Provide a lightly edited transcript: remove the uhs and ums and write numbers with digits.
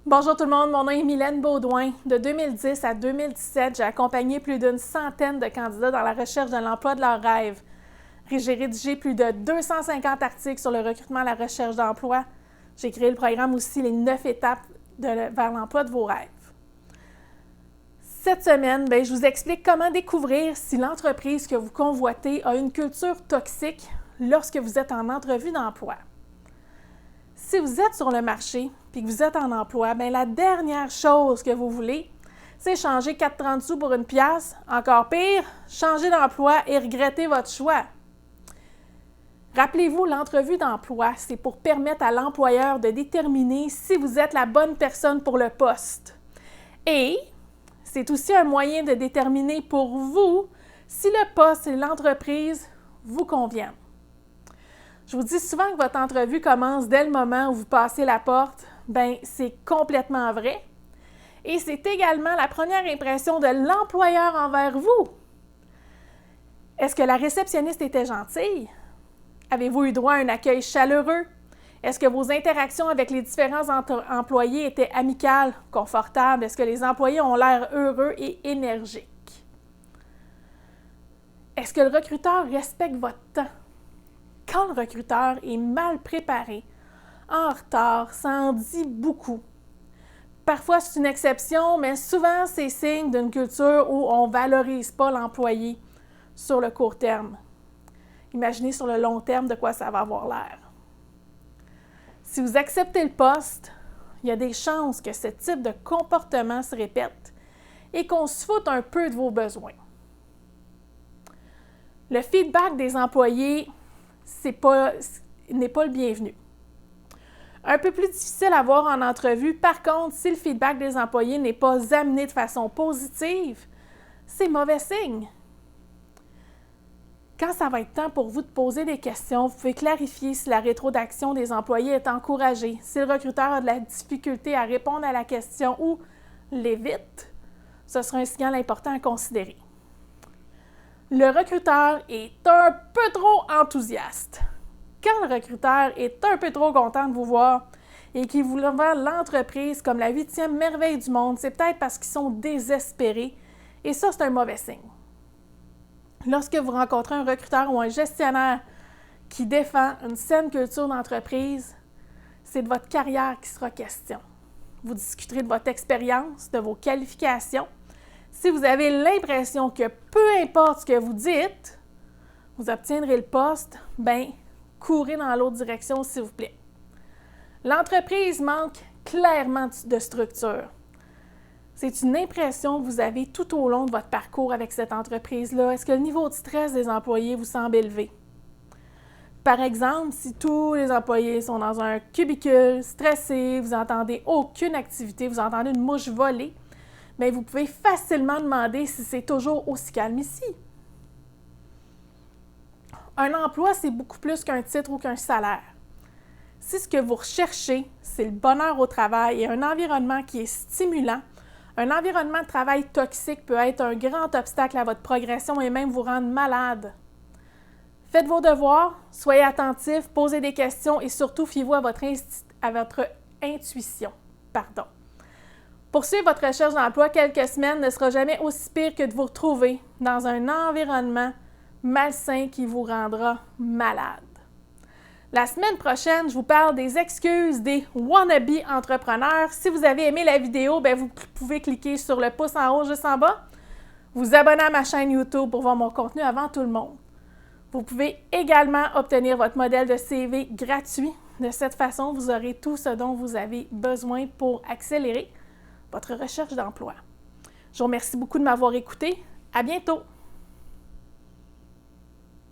Bonjour tout le monde, mon nom est Mylène Beaudoin. De 2010 à 2017, j'ai accompagné plus d'une centaine de candidats dans la recherche de l'emploi de leurs rêves. J'ai rédigé plus de 250 articles sur le recrutement et la recherche d'emploi. J'ai créé le programme aussi Les 9 étapes vers l'emploi de vos rêves. Cette semaine, je vous explique comment découvrir si l'entreprise que vous convoitez a une culture toxique lorsque vous êtes en entrevue d'emploi. Si vous êtes sur le marché et que vous êtes en emploi, la dernière chose que vous voulez, c'est changer 4,30 sous pour une pièce. Encore pire, changer d'emploi et regretter votre choix. Rappelez-vous, l'entrevue d'emploi, c'est pour permettre à l'employeur de déterminer si vous êtes la bonne personne pour le poste. Et c'est aussi un moyen de déterminer pour vous si le poste et l'entreprise vous conviennent. Je vous dis souvent que votre entrevue commence dès le moment où vous passez la porte. C'est complètement vrai. Et c'est également la première impression de l'employeur envers vous. Est-ce que la réceptionniste était gentille? Avez-vous eu droit à un accueil chaleureux? Est-ce que vos interactions avec les différents employés étaient amicales, confortables? Est-ce que les employés ont l'air heureux et énergiques? Est-ce que le recruteur respecte votre temps? Quand le recruteur est mal préparé, en retard, ça en dit beaucoup. Parfois, c'est une exception, mais souvent, c'est signe d'une culture où on ne valorise pas l'employé sur le court terme. Imaginez sur le long terme de quoi ça va avoir l'air. Si vous acceptez le poste, il y a des chances que ce type de comportement se répète et qu'on se foute un peu de vos besoins. Le feedback des employés n'est pas le bienvenu. Un peu plus difficile à voir en entrevue, par contre, si le feedback des employés n'est pas amené de façon positive, c'est mauvais signe. Quand ça va être temps pour vous de poser des questions, vous pouvez clarifier si la rétroaction des employés est encouragée, si le recruteur a de la difficulté à répondre à la question ou l'évite, ce sera un signal important à considérer. Le recruteur est un peu trop enthousiaste. Quand le recruteur est un peu trop content de vous voir et qu'il vous vend l'entreprise comme la 8e merveille du monde, c'est peut-être parce qu'ils sont désespérés et ça, c'est un mauvais signe. Lorsque vous rencontrez un recruteur ou un gestionnaire qui défend une saine culture d'entreprise, c'est de votre carrière qui sera question. Vous discuterez de votre expérience, de vos qualifications. Si vous avez l'impression que peu importe ce que vous dites, vous obtiendrez le poste, courez dans l'autre direction, s'il vous plaît. L'entreprise manque clairement de structure. C'est une impression que vous avez tout au long de votre parcours avec cette entreprise-là. Est-ce que le niveau de stress des employés vous semble élevé? Par exemple, si tous les employés sont dans un cubicule, stressés, vous n'entendez aucune activité, vous entendez une mouche voler, vous pouvez facilement demander si c'est toujours aussi calme ici. Un emploi, c'est beaucoup plus qu'un titre ou qu'un salaire. Si ce que vous recherchez, c'est le bonheur au travail et un environnement qui est stimulant, un environnement de travail toxique peut être un grand obstacle à votre progression et même vous rendre malade. Faites vos devoirs, soyez attentifs, posez des questions et surtout fiez-vous à votre intuition. Poursuivre votre recherche d'emploi quelques semaines ne sera jamais aussi pire que de vous retrouver dans un environnement malsain qui vous rendra malade. La semaine prochaine, je vous parle des excuses des wannabe entrepreneurs. Si vous avez aimé la vidéo, vous pouvez cliquer sur le pouce en haut juste en bas, vous abonner à ma chaîne YouTube pour voir mon contenu avant tout le monde. Vous pouvez également obtenir votre modèle de CV gratuit. De cette façon, vous aurez tout ce dont vous avez besoin pour accélérer votre recherche d'emploi. Je vous remercie beaucoup de m'avoir écouté. À bientôt!